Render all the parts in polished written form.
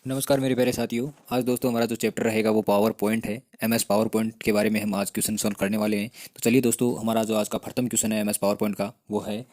नमस्कार मेरे प्यारे साथियों। आज दोस्तों हमारा जो चैप्टर रहेगा वो पावर पॉइंट है। एमएस पावर पॉइंट के बारे में हम आज क्वेश्चन सॉल्व करने वाले हैं। तो चलिए दोस्तों, हमारा जो आज का प्रथम क्वेश्चन है एमएस पावर पॉइंट का वो है,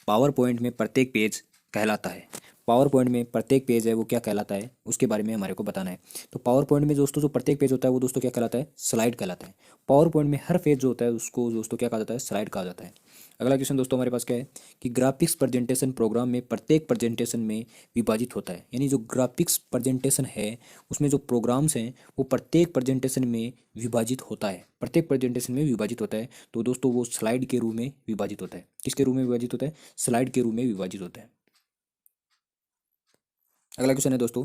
पावर पॉइंट में प्रत्येक पेज कहलाता है। पावर पॉइंट में प्रत्येक पेज है वो क्या कहलाता है, उसके बारे में हमारे को बताना है। तो पावर पॉइंट में दोस्तों जो प्रत्येक पेज होता है वो दोस्तों क्या कहलाता है, स्लाइड कहलाता है। पावर पॉइंट में हर पेज जो होता है उसको दोस्तों क्या कहा जाता है, स्लाइड कहा जाता है। अगला क्वेश्चन दोस्तों हमारे पास क्या है कि ग्राफिक्स प्रेजेंटेशन प्रोग्राम में प्रत्येक प्रेजेंटेशन में विभाजित होता है। यानी जो ग्राफिक्स प्रेजेंटेशन है उसमें जो प्रोग्राम्स हैं वो प्रत्येक प्रेजेंटेशन में विभाजित होता है, प्रत्येक प्रेजेंटेशन में विभाजित होता है। तो दोस्तों वो स्लाइड के रूप में विभाजित होता है। किसके रूप में विभाजित होता है, स्लाइड के रूप में विभाजित होता है। अगला क्वेश्चन है दोस्तों,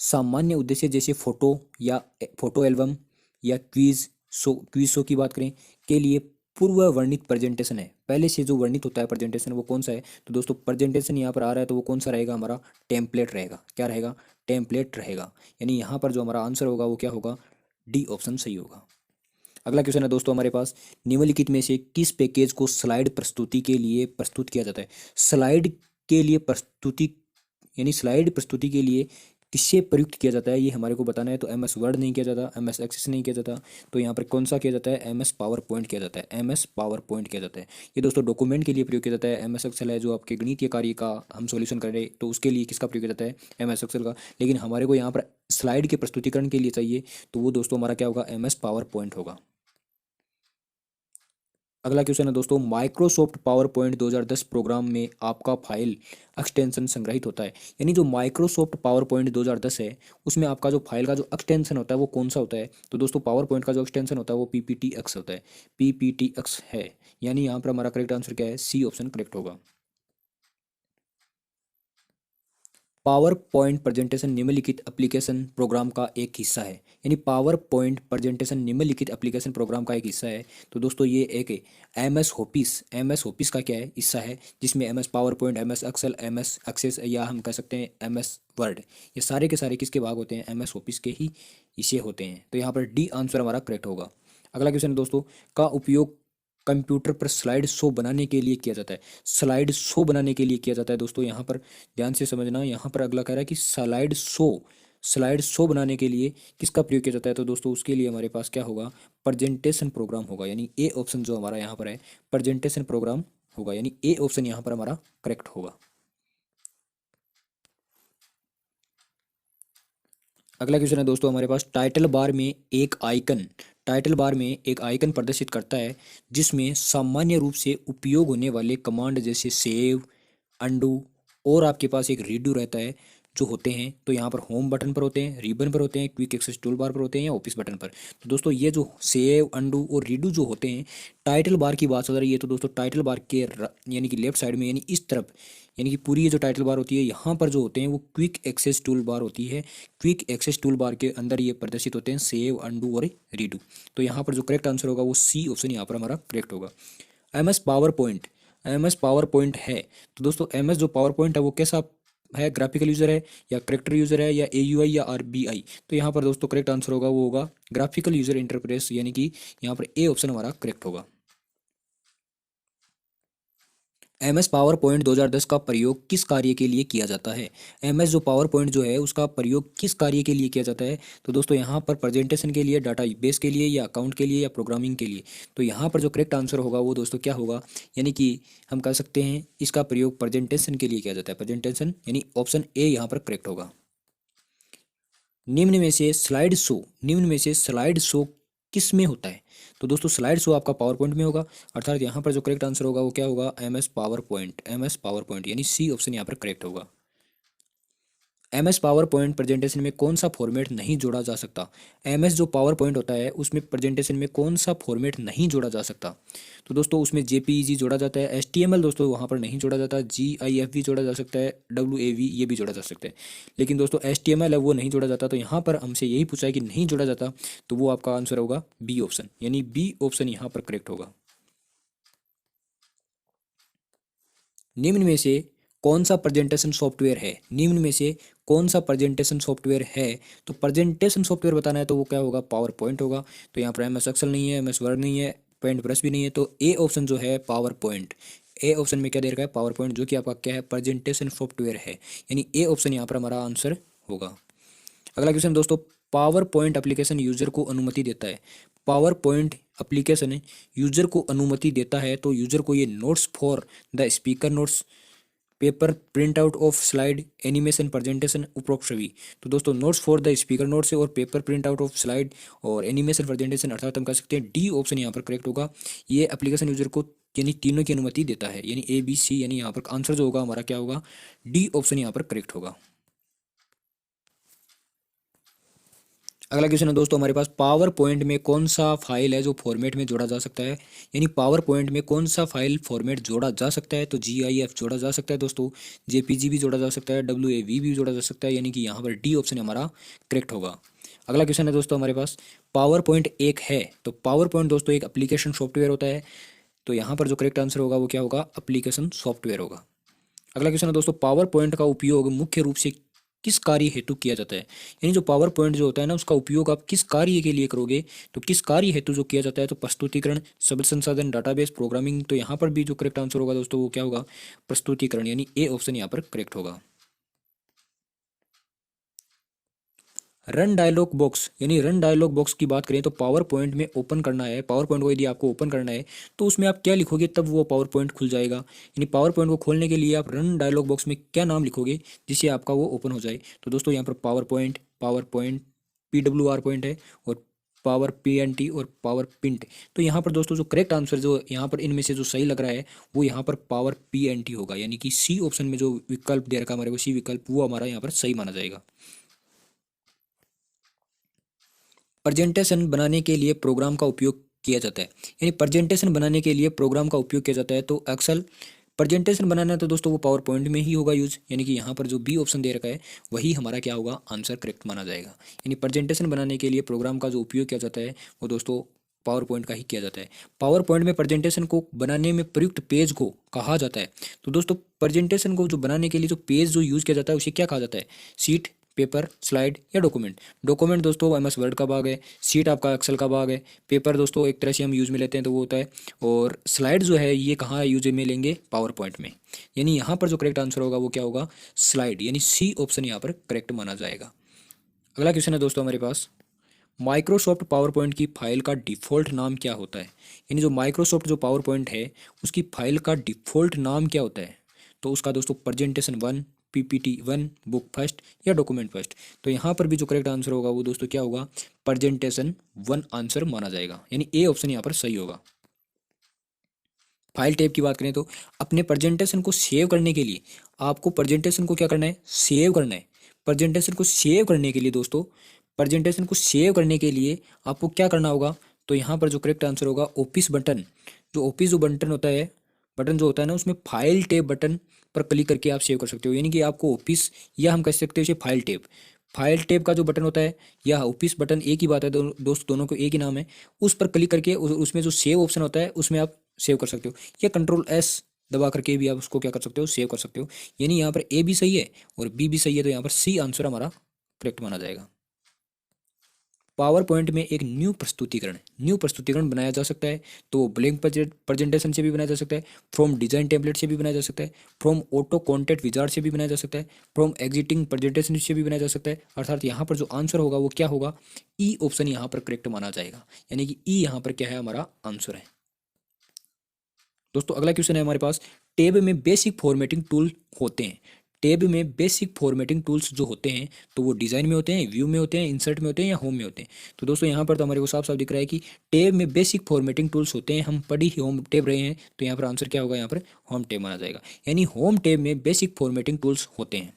सामान्य उद्देश्य जैसे फोटो या फोटो एल्बम या क्विज शो की बात करें के लिए पूर्व वर्णित प्रेजेंटेशन है। पहले से जो वर्णित होता है प्रेजेंटेशन वो कौन सा है, तो दोस्तों प्रेजेंटेशन यहाँ पर आ रहा है तो वो कौन सा रहेगा, हमारा टेम्पलेट रहेगा। क्या रहेगा, टेम्पलेट रहेगा। यानी यहाँ पर जो हमारा आंसर होगा वो क्या होगा, डी ऑप्शन सही होगा। अगला क्वेश्चन है दोस्तों हमारे पास, निम्नलिखित में से किस पैकेज को स्लाइड प्रस्तुति के लिए प्रस्तुत किया जाता है। स्लाइड के लिए प्रस्तुति यानी स्लाइड प्रस्तुति के लिए किससे प्रयुक्त किया जाता है ये हमारे को बताना है। तो एम एस वर्ड नहीं किया जाता, एम एस एक्सेस नहीं किया जाता, तो यहाँ पर कौन सा किया जाता है, एम एस पावर पॉइंट किया जाता है। एम एस पावर पॉइंट किया जाता है। ये दोस्तों डॉक्यूमेंट के लिए प्रयोग किया जाता है। एम एस एक्सेल है जो आपके गणितीय कार्य का हम सॉल्यूशन कर रहे हैं तो उसके लिए किसका प्रयोग किया जाता है, एम एस एक्सेल का। लेकिन हमारे को यहाँ पर स्लाइड के प्रस्तुतिकरण के लिए चाहिए तो वो दोस्तों हमारा क्या होगा, एम एस पावर पॉइंट होगा। अगला क्वेश्चन है दोस्तों, माइक्रोसॉफ्ट पावर पॉइंट 2010 प्रोग्राम में आपका फाइल एक्सटेंशन संग्रहित होता है। यानी जो माइक्रोसॉफ्ट पावर पॉइंट 2010 है उसमें आपका जो फाइल का जो एक्सटेंशन होता है वो कौन सा होता है, तो दोस्तों पावर पॉइंट का जो एक्सटेंशन होता है वो PPTX होता है। PPTX है। यानी यहाँ पर हमारा करेक्ट आंसर क्या है, सी ऑप्शन करेक्ट होगा। पावर पॉइंट प्रेजेंटेशन निम्नलिखित एप्लीकेशन प्रोग्राम का एक हिस्सा है। यानी पावर पॉइंट प्रेजेंटेशन निम्नलिखित एप्लीकेशन प्रोग्राम का एक हिस्सा है। तो दोस्तों ये एक एम एस ऑफिस का क्या है, हिस्सा है, जिसमें M S PowerPoint, M S Excel, M S Access या हम कह सकते हैं एम एस वर्ड, ये सारे के सारे किसके भाग होते हैं, एम एस ऑफिस के ही हिस्से होते हैं। तो यहाँ पर डी आंसर हमारा करेक्ट होगा। अगला क्वेश्चन दोस्तों, का उपयोग कंप्यूटर पर स्लाइड शो बनाने के लिए किया जाता है। स्लाइड शो बनाने के लिए किया जाता है दोस्तों, यहाँ पर ध्यान से समझना। यहाँ पर अगला कह रहा है कि स्लाइड शो बनाने के लिए किसका प्रयोग किया जाता है, तो दोस्तों उसके लिए हमारे पास क्या होगा, प्रेजेंटेशन प्रोग्राम होगा। यानी ए ऑप्शन जो हमारा यहाँ पर है प्रेजेंटेशन प्रोग्राम होगा। यानी ए ऑप्शन यहाँ पर हमारा करेक्ट होगा। अगला क्वेश्चन है दोस्तों हमारे पास, टाइटल बार में एक आइकन प्रदर्शित करता है जिसमें सामान्य रूप से उपयोग होने वाले कमांड जैसे सेव, अंडू और आपके पास एक रीडू रहता है जो होते हैं। तो यहाँ पर होम बटन पर होते हैं, रिबन पर होते हैं, क्विक एक्सेस टूल बार पर होते हैं या ऑफिस बटन पर। तो दोस्तों ये जो सेव, अंडू और रीडू जो होते हैं, टाइटल बार की बात चल रही है तो दोस्तों टाइटल बार के यानी कि लेफ्ट साइड में, यानी इस तरफ, यानी कि पूरी ये जो टाइटल बार होती है यहाँ पर जो होते हैं वो क्विक एक्सेस टूल बार होती है। क्विक एक्सेस टूल बार के अंदर ये प्रदर्शित होते हैं सेव, अंडू और रीडू। तो यहाँ पर जो करेक्ट आंसर होगा वो सी ऑप्शन यहाँ पर हमारा करेक्ट होगा। एम एस पावर पॉइंट है। तो दोस्तों एम एस जो पावर पॉइंट है वो कैसा है, ग्राफिकल यूजर है या करेक्टर यूजर है या AUI या RBI। तो यहाँ पर दोस्तों करेक्ट आंसर होगा वो होगा ग्राफिकल यूजर इंटरफेस, यानी कि यहाँ पर ए ऑप्शन हमारा करेक्ट होगा। एम एस पावर पॉइंट 2010 का प्रयोग किस कार्य के लिए किया जाता है। एम एस जो पावर पॉइंट जो है उसका प्रयोग किस कार्य के लिए किया जाता है, तो दोस्तों यहाँ पर प्रेजेंटेशन के लिए, डाटा बेस के लिए या अकाउंट के लिए या प्रोग्रामिंग के लिए। तो यहाँ पर जो करेक्ट आंसर होगा वो दोस्तों क्या होगा, यानी कि हम कह सकते हैं इसका प्रयोग प्रेजेंटेशन के लिए किया जाता है। प्रेजेंटेशन यानी ऑप्शन ए यहाँ पर करेक्ट होगा। निम्न में से स्लाइड शो किस में होता है, तो दोस्तों स्लाइड शो आपका पावर पॉइंट में होगा। अर्थात यहाँ पर जो करेक्ट आंसर होगा वो क्या होगा, एम एस पावर पॉइंट, यानी सी ऑप्शन यहाँ पर करेक्ट होगा। M S PowerPoint presentation में कौन सा फॉर्मेट नहीं जोड़ा जा सकता। एम एस जो पावर पॉइंट होता है उसमें प्रेजेंटेशन में कौन सा फॉर्मेट नहीं जोड़ा जा सकता, तो दोस्तों उसमें JPEG जोड़ा जाता है, HTML दोस्तों वहाँ पर नहीं जोड़ा जाता, GIF भी जोड़ा जा सकता है, WAV ये भी जोड़ा जा सकता है। लेकिन दोस्तों HTML है वो नहीं जोड़ा जाता। तो यहाँ पर हमसे यही पूछा है कि नहीं जोड़ा जाता, तो वो आपका आंसर होगा बी ऑप्शन, यानी बी ऑप्शन यहाँ पर करेक्ट होगा। निम्न में से कौन सा प्रेजेंटेशन सॉफ्टवेयर है, निम्न में से कौन सा प्रेजेंटेशन सॉफ्टवेयर है, तो प्रेजेंटेशन सॉफ्टवेयर बताना है तो वो क्या होगा, पावर पॉइंट होगा। तो यहाँ पर MS एक्सेल नहीं है, MS वर्ड नहीं है, पेंट ब्रश भी नहीं है, तो ए ऑप्शन जो है पावर पॉइंट, ए ऑप्शन में क्या दे रखा है, पावर पॉइंट, जो कि आपका क्या है, प्रेजेंटेशन सॉफ्टवेयर है। यानी ए ऑप्शन यहाँ पर हमारा आंसर होगा। अगला क्वेश्चन दोस्तों, पावर पॉइंट एप्लीकेशन यूजर को अनुमति देता है। पावर पॉइंट एप्लीकेशन यूजर को अनुमति देता है तो यूजर को ये notes for the speaker notes, paper print out of slide, animation, presentation, उपरोक्त सभी। तो दोस्तों notes for the speaker notes है और paper print out of slide और एनिमेशन प्रेजेंटेशन, अर्थात हम कह सकते हैं डी ऑप्शन यहाँ पर करेक्ट होगा। ये एप्लीकेशन यूजर को यानी तीनों की अनुमति देता है, यानी ए बी सी, यानी यहाँ पर आंसर जो होगा हमारा क्या होगा, डी ऑप्शन यहाँ पर करेक्ट होगा। अगला क्वेश्चन है दोस्तों हमारे पास, पावर पॉइंट में कौन सा फाइल है जो फॉर्मेट में जोड़ा जा सकता है। यानी पावर पॉइंट में कौन सा फाइल फॉर्मेट जोड़ा जा सकता है, तो GIF जोड़ा जा सकता है दोस्तों, JPG भी जोड़ा जा सकता है, WAV भी जोड़ा जा सकता है, यानी कि यहाँ पर डी ऑप्शन हमारा करेक्ट होगा। अगला क्वेश्चन है दोस्तों हमारे पास, पावर पॉइंट एक है, तो पावर पॉइंट दोस्तों एक एप्लीकेशन सॉफ्टवेयर होता है, तो यहाँ पर जो करेक्ट आंसर होगा वो क्या होगा, एप्लीकेशन सॉफ्टवेयर होगा। अगला क्वेश्चन है दोस्तों, पावर पॉइंट का उपयोग मुख्य रूप से किस कार्य हेतु किया जाता है। यानी जो पावर पॉइंट जो होता है ना, उसका उपयोग आप किस कार्य के लिए करोगे, तो किस कार्य हेतु जो किया जाता है, तो प्रस्तुतिकरण, शब्द संसाधन, डाटाबेस, प्रोग्रामिंग। तो यहाँ पर भी जो करेक्ट आंसर होगा दोस्तों वो क्या होगा, प्रस्तुतिकरण, यानी ए ऑप्शन यहाँ पर करेक्ट होगा। रन डायलॉग बॉक्स, यानी रन डायलॉग बॉक्स की बात करें तो पावर पॉइंट में ओपन करना है, पावर पॉइंट को यदि आपको ओपन करना है तो उसमें आप क्या लिखोगे तब वो पावर पॉइंट खुल जाएगा। यानी पावर पॉइंट को खोलने के लिए आप रन डायलॉग बॉक्स में क्या नाम लिखोगे जिससे आपका वो ओपन हो जाए। तो दोस्तों यहाँ पर पावर पॉइंट PWR पॉइंट है, और पावर PNT और पावर पिंट। तो यहाँ पर दोस्तों जो करेक्ट आंसर जो यहाँ पर इनमें से जो सही लग रहा है वो यहाँ पर पावर PNT होगा, यानी कि सी ऑप्शन में जो विकल्प दे रखा है हमारे को, सी विकल्प, वो हमारा यहाँ पर सही माना जाएगा। प्रेजेंटेशन बनाने के लिए प्रोग्राम का उपयोग किया जाता है। यानी प्रेजेंटेशन बनाने के लिए प्रोग्राम का उपयोग किया जाता है, तो एक्सेल। प्रेजेंटेशन बनाना है तो दोस्तों वो पावर पॉइंट में ही होगा यूज, यानी कि यहाँ पर जो बी ऑप्शन दे रखा है वही हमारा क्या होगा, आंसर करेक्ट माना जाएगा। यानी प्रेजेंटेशन बनाने के लिए प्रोग्राम का जो उपयोग किया जाता है वो दोस्तों पावर पॉइंट का ही किया जाता है। पावर पॉइंट में प्रेजेंटेशन को बनाने में प्रयुक्त पेज को कहा जाता है। तो दोस्तों प्रेजेंटेशन को जो बनाने के लिए जो पेज जो यूज किया जाता है उसे क्या कहा जाता है, सीट, पेपर, स्लाइड या डॉक्यूमेंट। डॉक्यूमेंट दोस्तों MS वर्ड का भाग है, सीट आपका एक्सेल का भाग है, पेपर दोस्तों एक तरह से हम यूज में लेते हैं तो वो होता है, और स्लाइड जो है ये कहाँ यूज में लेंगे, पावर पॉइंट में। यानी यहाँ पर जो करेक्ट आंसर होगा वो क्या होगा, स्लाइड, यानी सी ऑप्शन यहाँ पर करेक्ट माना जाएगा। अगला क्वेश्चन है दोस्तों हमारे पास, माइक्रोसॉफ्ट पावर पॉइंट की फाइल का डिफ़ॉल्ट नाम क्या होता है। यानी जो माइक्रोसॉफ्ट जो पावर पॉइंट है उसकी फाइल का डिफ़ॉल्ट नाम क्या होता है। तो उसका दोस्तों प्रेजेंटेशन 1, PPT 1, बुक फर्स्ट या डॉक्यूमेंट फर्स्ट। तो यहाँ पर भी जो करेक्ट आंसर होगा वो दोस्तों क्या होगा, प्रेजेंटेशन 1 आंसर माना जाएगा, यानी ए ऑप्शन यहाँ पर सही होगा। फाइल टाइप की बात करें तो अपने प्रेजेंटेशन को सेव करने के लिए आपको प्रेजेंटेशन को क्या करना है, सेव करना है। प्रेजेंटेशन को सेव करने के लिए दोस्तों, प्रेजेंटेशन को सेव करने के लिए आपको क्या करना होगा, तो यहाँ पर जो करेक्ट आंसर होगा ऑफिस बटन, जो ऑफिस जो बटन होता है, बटन जो होता है ना, उसमें फाइल टैब बटन पर क्लिक करके आप सेव कर सकते हो। यानी कि आपको ऑफिस, या हम कह सकते हो इसे फाइल टैब का जो बटन होता है या ऑफिस बटन एक ही बात है, दोस्त दोनों को एक ही नाम है। उस पर क्लिक करके उसमें जो सेव ऑप्शन होता है उसमें आप सेव कर सकते हो, या Ctrl+S दबा करके भी आप उसको क्या कर सकते हो, सेव कर सकते हो। यानी यहाँ पर ए भी सही है और बी भी सही है, तो यहाँ पर सी आंसर हमारा करेक्ट माना जाएगा। पावर पॉइंट में एक न्यू प्रस्तुतिकरण बनाया जा सकता है, तो ब्लैंक प्रेजेंटेशन से भी बनाया जा सकता है, फ्रॉम डिजाइन टेम्पलेट से भी बनाया जा सकता है, फ्रॉम ऑटो कॉन्टेंट विजार्ड से भी बनाया जा सकता है, फ्रॉम एग्जिटिंग प्रेजेंटेशन से भी बनाया जा सकता है। अर्थात यहाँ पर जो आंसर होगा वो क्या होगा, ई ऑप्शन यहाँ पर करेक्ट माना जाएगा, यानी कि ई यहाँ पर क्या है, हमारा आंसर है। दोस्तों अगला क्वेश्चन है हमारे पास, टैब में बेसिक फॉर्मेटिंग टूल होते हैं। टैब में बेसिक फॉर्मेटिंग टूल्स जो होते हैं तो वो डिज़ाइन में होते हैं, व्यू में होते हैं, इंसर्ट में होते हैं या होम में होते हैं। तो दोस्तों यहाँ पर तो हमारे को साफ साफ दिख रहा है कि टैब में बेसिक फॉर्मेटिंग टूल्स होते हैं, हम पढ़ ही होम टैब रहे हैं, तो यहाँ पर आंसर क्या होगा, यहाँ पर होम टैब माना जाएगा। यानी होम टैब में बेसिक फॉर्मेटिंग टूल्स होते हैं।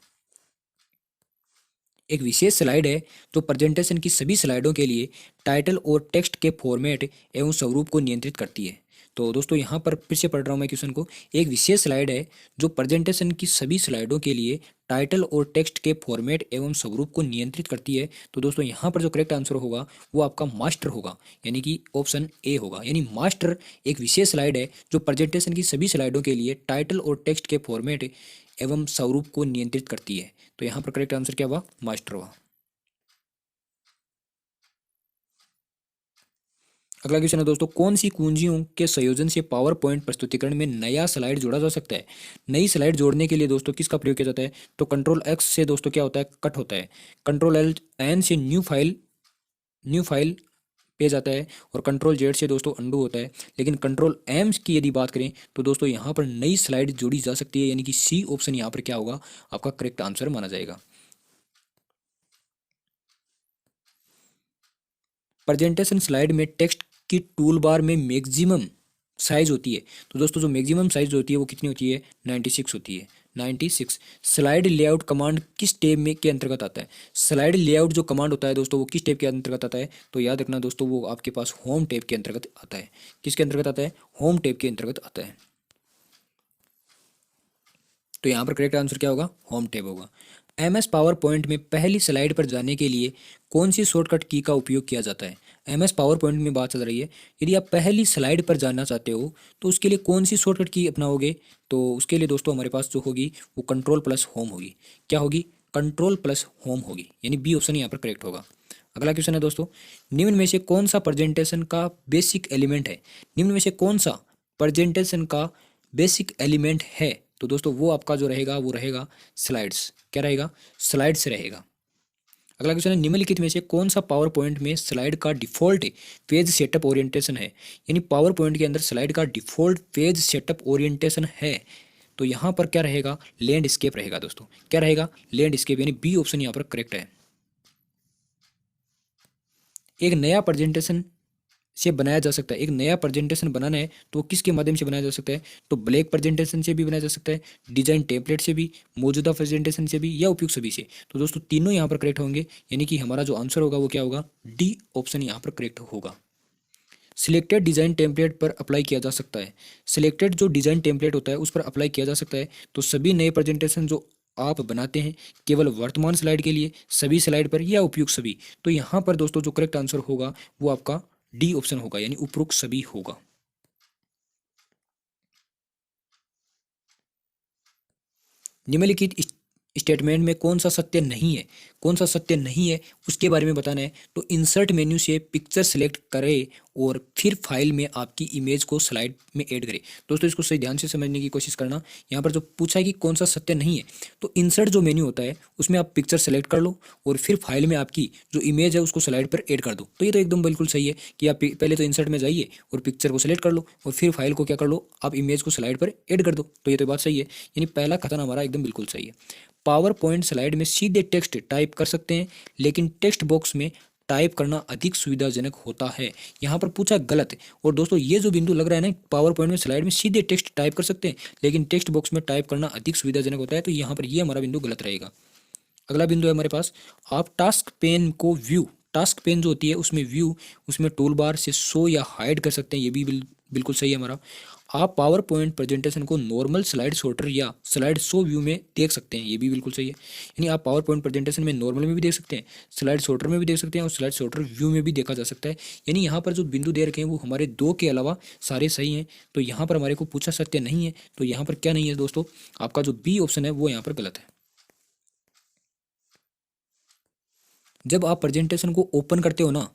एक विशेष स्लाइड है जो प्रेजेंटेशन की सभी स्लाइडों के लिए टाइटल और टेक्स्ट के फॉर्मेट एवं स्वरूप को नियंत्रित करती है। तो दोस्तों यहाँ पर फिर से पढ़ रहा हूँ मैं क्वेश्चन को, एक विशेष स्लाइड है जो प्रेजेंटेशन की सभी स्लाइडों के लिए टाइटल और टेक्स्ट के फॉर्मेट एवं स्वरूप को नियंत्रित करती है। तो दोस्तों यहाँ पर जो करेक्ट आंसर होगा वो आपका मास्टर होगा, यानी कि ऑप्शन ए होगा। यानी मास्टर एक विशेष स्लाइड है जो प्रेजेंटेशन की सभी स्लाइडों के लिए टाइटल और टेक्स्ट के फॉर्मेट एवं स्वरूप को नियंत्रित करती है। तो यहाँ पर करेक्ट आंसर क्या हुआ, मास्टर हुआ। अगला क्वेश्चन है दोस्तों, कौन सी कुंजियों के संयोजन से पावर पॉइंट प्रस्तुतिकरण में नया स्लाइड जोड़ा जा सकता है? नई स्लाइड जोड़ने के लिए दोस्तों किसका प्रयोग किया जाता है? तो कंट्रोल एक्स से दोस्तों क्या होता है, कट होता है। कंट्रोल एल एन से न्यू फाइल पेज आता है। और कंट्रोल जेड से दोस्तों अंडू होता है। लेकिन कंट्रोल एम की यदि बात करें तो दोस्तों यहाँ पर नई स्लाइड जोड़ी जा सकती है, यानी कि सी ऑप्शन यहाँ पर क्या होगा, आपका करेक्ट आंसर माना जाएगा। प्रेजेंटेशन स्लाइड में टेक्स्ट की टूल बार में मैक्सिमम साइज होती है। तो दोस्तों जो मैक्सिमम साइज होती है वो कितनी होती है? 96 होती है। 96। स्लाइड लेआउट कमांड किस टैब में के अंतर्गत आता है? स्लाइड लेआउट जो कमांड होता है दोस्तों वो किस टैब के अंतर्गत आता है? तो याद रखना दोस्तों, वो आपके पास होम टैब के अंतर्गत आता है। किसके अंतर्गत आता है? होम टैब के अंतर्गत आता है। तो यहाँ पर करेक्ट आंसर क्या होगा? होम टैब होगा। एम एस पावर पॉइंट में पहली स्लाइड पर जाने के लिए कौन सी शॉर्टकट की का उपयोग किया जाता है? एम एस पावर पॉइंट में बात चल रही है, यदि आप पहली स्लाइड पर जाना चाहते हो तो उसके लिए कौन सी शॉर्टकट की अपनाओगे? तो उसके लिए दोस्तों हमारे पास जो होगी वो कंट्रोल प्लस होम होगी। क्या होगी? कंट्रोल प्लस होम होगी, यानी बी ऑप्शन यहाँ पर करेक्ट होगा। अगला क्वेश्चन है दोस्तों, निम्न में से कौन सा प्रेजेंटेशन का बेसिक एलिमेंट है? निम्न में से कौन सा प्रेजेंटेशन का बेसिक एलिमेंट है? तो दोस्तों वो आपका जो रहेगा वो रहेगा स्लाइड्स। क्या रहेगा? स्लाइड्स रहेगा। अगला क्वेश्चन है, निम्नलिखित में से कौन सा पावर पॉइंट में स्लाइड का डिफॉल्ट पेज सेटअप ओरिएंटेशन है? यानी पावर पॉइंट के अंदर स्लाइड का डिफॉल्ट पेज सेटअप ओरिएंटेशन है। तो यहाँ पर क्या रहेगा? लैंडस्केप रहेगा दोस्तों। क्या रहेगा? लैंडस्केप, यानी बी ऑप्शन यहाँ पर करेक्ट है। एक नया प्रेजेंटेशन से बनाया जा सकता है। एक नया प्रेजेंटेशन बनाना है तो किसके माध्यम से बनाया जा सकता है? तो ब्लैक प्रेजेंटेशन से भी बनाया जा सकता है, डिजाइन टेम्पलेट से भी, मौजूदा प्रेजेंटेशन से भी, या उपयुक्त सभी से। तो दोस्तों तीनों यहाँ पर करेक्ट होंगे, यानी कि हमारा जो आंसर होगा वो क्या होगा? डी ऑप्शन यहाँ पर करेक्ट होगा। सिलेक्टेड डिजाइन टेम्पलेट पर अप्लाई किया जा सकता है। सिलेक्टेड जो डिजाइन टेम्पलेट होता है उस पर अप्लाई किया जा सकता है। तो सभी नए प्रेजेंटेशन जो आप बनाते हैं केवल वर्तमान स्लाइड के लिए, सभी स्लाइड पर, या उपयुक्त सभी। तो यहाँ पर दोस्तों जो करेक्ट आंसर होगा वो आपका डी ऑप्शन होगा, यानी उपरोक्त सभी होगा। निम्नलिखित स्टेटमेंट में कौन सा सत्य नहीं है? कौन सा सत्य नहीं है उसके बारे में बताना है। तो इंसर्ट मेन्यू से पिक्चर सेलेक्ट करें और फिर फाइल में आपकी इमेज को स्लाइड में ऐड करें। दोस्तों इसको सही ध्यान से समझने की कोशिश करना। यहाँ पर जो पूछा है कि कौन सा सत्य नहीं है, तो इंसर्ट जो मेन्यू होता है उसमें आप पिक्चर सेलेक्ट कर लो और फिर फाइल में आपकी जो इमेज है उसको स्लाइड पर ऐड कर दो। तो ये तो एकदम बिल्कुल सही है कि आप पहले तो इंसर्ट में जाइए और पिक्चर को सेलेक्ट कर लो और फिर फाइल को क्या कर लो, आप इमेज को स्लाइड पर ऐड कर दो। तो ये तो बात सही है, यानी पहला कथन हमारा एकदम बिल्कुल सही है। पावर पॉइंट स्लाइड में सीधे टेक्स्ट टाइप कर सकते हैं, लेकिन टेक्स्ट बॉक्स में टाइप करना अधिक सुविधाजनक होता है। यहाँ पर पूछा गलत है। और दोस्तों ये जो बिंदु लग रहा है ना, पावर पॉइंट में स्लाइड में सीधे टेक्स्ट टाइप कर सकते हैं लेकिन टेक्स्ट बॉक्स में टाइप करना अधिक सुविधाजनक होता है, तो यहाँ पर ये हमारा बिंदु गलत रहेगा। अगला बिंदु है हमारे पास, आप टास्क पेन को व्यू, टास्क पेन जो होती है उसमें व्यू, उसमें टूल बार से शो या हाइड कर सकते हैं। ये भी बिल्कुल सही है हमारा। आप पावर पॉइंट प्रेजेंटेशन को नॉर्मल स्लाइड शॉर्टर या स्लाइड शो व्यू में देख सकते हैं। ये भी बिल्कुल सही है, यानी आप पावर पॉइंट प्रेजेंटेशन में नॉर्मल में भी देख सकते हैं, स्लाइड शॉर्टर में भी देख सकते हैं और स्लाइड शॉर्टर व्यू में भी देखा जा सकता है। यानी यहाँ पर जो बिंदु दे रखे हैं वो हमारे दो के अलावा सारे सही हैं। तो यहाँ पर हमारे को पूछा सत्य नहीं है, तो यहाँ पर क्या नहीं है दोस्तों, आपका जो बी ऑप्शन है वो यहाँ पर गलत है। जब आप प्रेजेंटेशन को ओपन करते हो ना,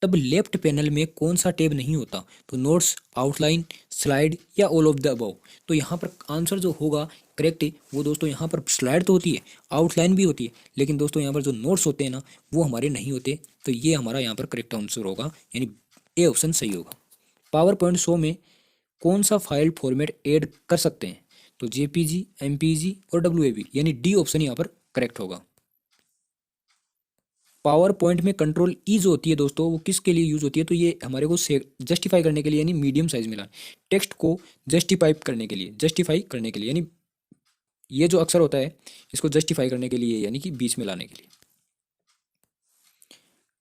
तब लेफ्ट पैनल में कौन सा टैब नहीं होता? तो नोट्स, आउटलाइन, स्लाइड, या ऑल ऑफ द अबव। तो यहाँ पर आंसर जो होगा करेक्ट है वो दोस्तों, यहाँ पर स्लाइड तो होती है, आउटलाइन भी होती है, लेकिन दोस्तों यहाँ पर जो नोट्स होते हैं ना वो हमारे नहीं होते। तो ये हमारा यहाँ पर करेक्ट आंसर होगा, यानी ए ऑप्शन सही होगा। पावर पॉइंट शो में कौन सा फाइल फॉर्मेट ऐड कर सकते हैं? तो जेपीजी, एमपीजी और डब्ल्यूएबी, यानी डी ऑप्शन यहाँ पर करेक्ट होगा। पावर पॉइंट में कंट्रोल ई जो होती है दोस्तों वो किसके लिए यूज होती है? तो ये हमारे को जस्टिफाई करने के लिए, यानी मीडियम साइज में लाना, टेक्स्ट को जस्टिफाई करने के लिए, जस्टिफाई करने के लिए, यानी ये जो अक्षर होता है इसको जस्टिफाई करने के लिए, यानी कि बीच में लाने के लिए।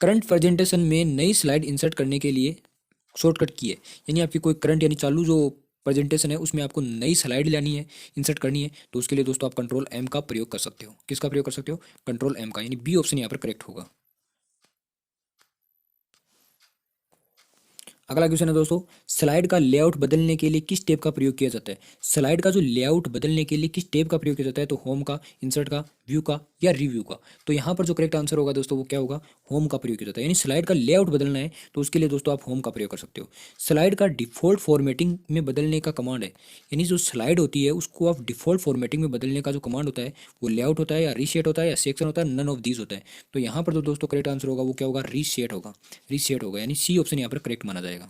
करंट प्रेजेंटेशन में नई स्लाइड इंसर्ट करने के लिए शॉर्टकट की है, यानी आपकी कोई करंट यानी चालू जो प्रेजेंटेशन है उसमें आपको नई स्लाइड लानी है, इंसर्ट करनी है, तो उसके लिए दोस्तों आप कंट्रोल एम का प्रयोग कर सकते हो। किसका प्रयोग कर सकते हो? कंट्रोल एम का, यानी बी ऑप्शन यहाँ पर करेक्ट होगा। अगला क्वेश्चन है दोस्तों, स्लाइड का लेआउट बदलने के लिए किस टैब का प्रयोग किया जाता है? स्लाइड का जो लेआउट बदलने के लिए किस टैब का प्रयोग किया जाता है? तो होम का, इंसर्ट का, व्यू का या रिव्यू का? तो यहाँ पर जो करेक्ट आंसर होगा दोस्तों वो क्या होगा? होम का प्रयोग किया जाता है। यानी स्लाइड का लेआउट बदलना है तो उसके लिए दोस्तों आप होम का प्रयोग कर सकते हो। स्लाइड का डिफॉल्ट फॉर्मेटिंग में बदलने का कमांड है, यानी जो स्लाइड होती है उसको आप डिफॉल्ट फॉर्मेटिंग में बदलने का जो कमांड होता है वो लेआउट होता है या रीसेट होता है या सेक्शन होता है, नन ऑफ दीज होता है। तो यहाँ पर जो दोस्तों करेक्ट आंसर होगा वो क्या होगा? रीसेट होगा, रीसेट होगा, यानी सी ऑप्शन यहाँ पर करेक्ट माना जाएगा।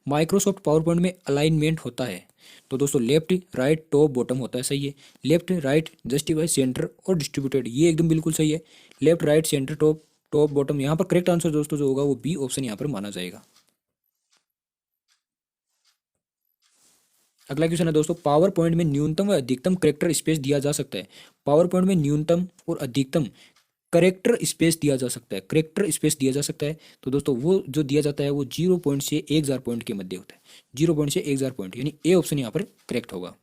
माइक्रोसॉफ्ट पावर पॉइंट में अलाइनमेंट होता है तो दोस्तों लेफ्ट राइट टॉप बॉटम होता है, सही है। लेफ्ट राइट जस्टिफाई सेंटर और डिस्ट्रीब्यूटेड, ये एकदम बिल्कुल सही है। Left right centre top top bottom, यहाँ पर करेक्ट आंसर दोस्तों जो होगा वो बी ऑप्शन यहाँ पर माना जाएगा। अगला क्वेश्चन है दोस्तों, पावर पॉइंट में न्यूनतम व अधिकतम करेक्टर स्पेस दिया जा सकता है? पावर पॉइंट में न्यूनतम और अधिकतम करेक्टर स्पेस दिया जा सकता है, करेक्टर स्पेस दिया जा सकता है तो दोस्तों वो जो दिया जाता है वो 0 पॉइंट से 1000 पॉइंट के मध्य होता है। 0 पॉइंट से 1000 पॉइंट, यानी ए ऑप्शन यहाँ पर करेक्ट होगा।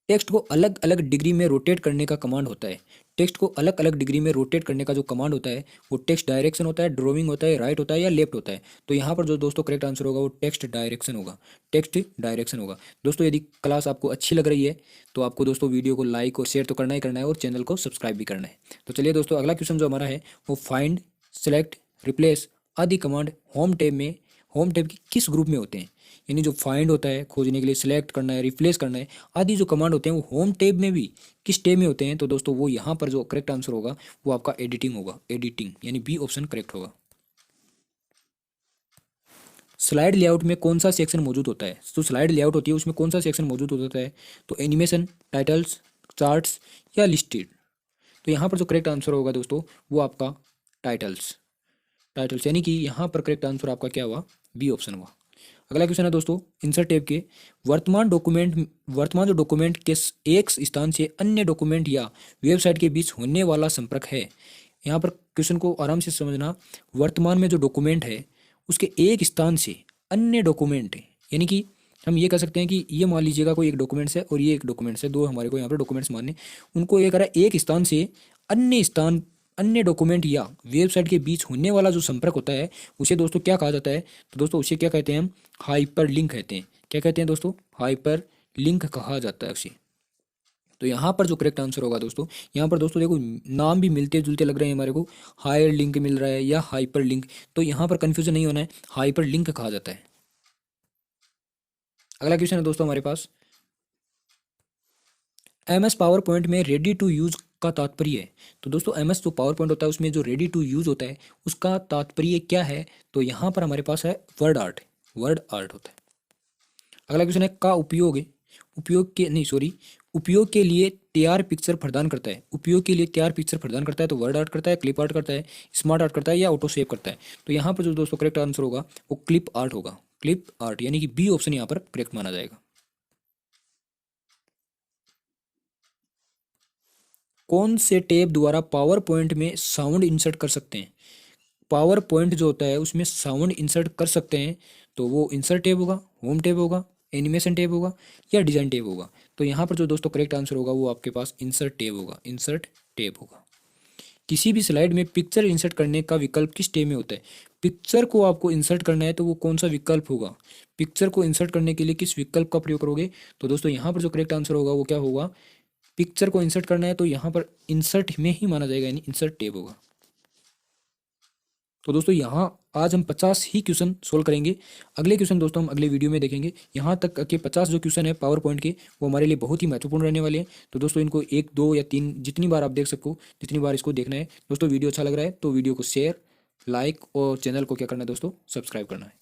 टेक्स्ट को अलग अलग डिग्री में रोटेट करने का कमांड होता है। टेक्स्ट को अलग अलग डिग्री में रोटेट करने का जो कमांड होता है वो टेक्स्ट डायरेक्शन होता है, ड्राइंग होता है, राइट होता है या लेफ्ट होता है? तो यहाँ पर जो दोस्तों करेक्ट आंसर होगा वो टेक्स्ट डायरेक्शन होगा, टेक्स्ट डायरेक्शन होगा। दोस्तों यदि क्लास आपको अच्छी लग रही है तो आपको दोस्तों वीडियो को लाइक और शेयर तो करना ही करना है और चैनल को सब्सक्राइब भी करना है। तो चलिए दोस्तों, अगला क्वेश्चन जो हमारा है वो फाइंड, सेलेक्ट, रिप्लेस आदि कमांड होम टैब की किस ग्रुप में होते हैं? यानी जो फाइंड होता है खोजने के लिए, सिलेक्ट करना है, रिप्लेस करना है आदि जो कमांड होते हैं वो होम टैब में भी किस टैब में होते हैं? तो दोस्तों वो यहाँ पर जो करेक्ट आंसर होगा वो आपका एडिटिंग होगा, एडिटिंग, यानी बी ऑप्शन करेक्ट होगा। स्लाइड लेआउट में कौन सा सेक्शन मौजूद होता है? तो स्लाइड लेआउट होती है उसमें कौन सा सेक्शन मौजूद होता है? तो एनिमेशन, टाइटल्स, चार्ट्स या लिस्टेड? तो यहाँ पर जो करेक्ट आंसर होगा दोस्तों वो आपका टाइटल्स, टाइटल्स, यानी कि यहाँ पर करेक्ट आंसर आपका क्या हुआ? बी ऑप्शन हुआ। अगला क्वेश्चन है दोस्तों, इंसर्ट टैब के वर्तमान जो डॉक्यूमेंट के एक स्थान से अन्य डॉक्यूमेंट या वेबसाइट के बीच होने वाला संपर्क है। यहाँ पर क्वेश्चन को आराम से समझना। वर्तमान में जो डॉक्यूमेंट है उसके एक स्थान से अन्य डॉक्यूमेंट, यानी कि हम ये कह सकते हैं कि ये मान लीजिएगा कोई एक डॉक्यूमेंट्स है और ये एक डॉक्यूमेंट्स है, दो हमारे को यहाँ पर डॉक्यूमेंट्स मानने, उनको ये कह रहा है एक स्थान से अन्य डॉक्यूमेंट या वेबसाइट के बीच होने वाला जो संपर्क होता है उसे दोस्तों क्या कहा जाता है? तो दोस्तों उसे क्या कहते हैं? हम हाइपर लिंक कहते हैं। क्या कहते हैं दोस्तों? हाइपर लिंक कहा जाता है उसे। तो यहाँ पर जो करेक्ट आंसर होगा दोस्तों, यहाँ पर दोस्तों देखो नाम भी मिलते जुलते लग रहे हैं हमारे को, हायर लिंक मिल रहा है या हाइपर लिंक, तो यहाँ पर कंफ्यूजन नहीं होना है, हाइपर लिंक कहा जाता है। अगला क्वेश्चन है दोस्तों हमारे पास, MS पावर पॉइंट में रेडी टू यूज का तात्पर्य है? तो दोस्तों MS जो पावर पॉइंट होता है उसमें जो रेडी टू यूज होता है उसका तात्पर्य क्या है? तो यहाँ पर हमारे पास है वर्ड आर्ट, वर्ड आर्ट होता है। अगला क्वेश्चन है, का उपयोग के लिए तैयार पिक्चर प्रदान करता है? उपयोग के लिए तैयार पिक्चर प्रदान करता है तो वर्ड आर्ट करता है, क्लिप आर्ट करता है, स्मार्ट आर्ट करता है या ऑटो सेव करता है? तो यहाँ पर जो दोस्तों करेक्ट आंसर होगा वो क्लिप आर्ट होगा, क्लिप आर्ट, यानी कि बी ऑप्शन यहाँ पर करेक्ट माना जाएगा। कौन से टैब द्वारा पावर पॉइंट में साउंड इंसर्ट कर सकते हैं? पावर पॉइंट जो होता है उसमें साउंड इंसर्ट कर सकते हैं तो वो इंसर्ट टैब होगा, होम टैब होगा, एनिमेशन टैब होगा या डिजाइन टैब होगा? तो यहाँ पर जो दोस्तों करेक्ट आंसर होगा वो आपके पास इंसर्ट टैब होगा, इंसर्ट टैब होगा। किसी भी स्लाइड में पिक्चर इंसर्ट करने का विकल्प किस टैब में होता है? पिक्चर को आपको इंसर्ट करना है तो वो कौन सा विकल्प होगा? पिक्चर को इंसर्ट करने के लिए किस विकल्प का प्रयोग करोगे? तो दोस्तों यहाँ पर जो करेक्ट आंसर होगा वो क्या होगा? पिक्चर को इंसर्ट करना है तो यहाँ पर इंसर्ट में ही माना जाएगा, यानी इंसर्ट टैब होगा। तो दोस्तों यहाँ आज हम 50 ही क्वेश्चन सोल्व करेंगे। अगले क्वेश्चन दोस्तों हम अगले वीडियो में देखेंगे। यहाँ तक के 50 जो क्वेश्चन है पावर पॉइंट के वो हमारे लिए बहुत ही महत्वपूर्ण रहने वाले हैं। तो दोस्तों इनको 1, 2 या 3 जितनी बार आप देख सको, जितनी बार इसको देखना है। दोस्तों वीडियो अच्छा लग रहा है तो वीडियो को शेयर, लाइक और चैनल को क्या करना है दोस्तों? सब्सक्राइब करना है।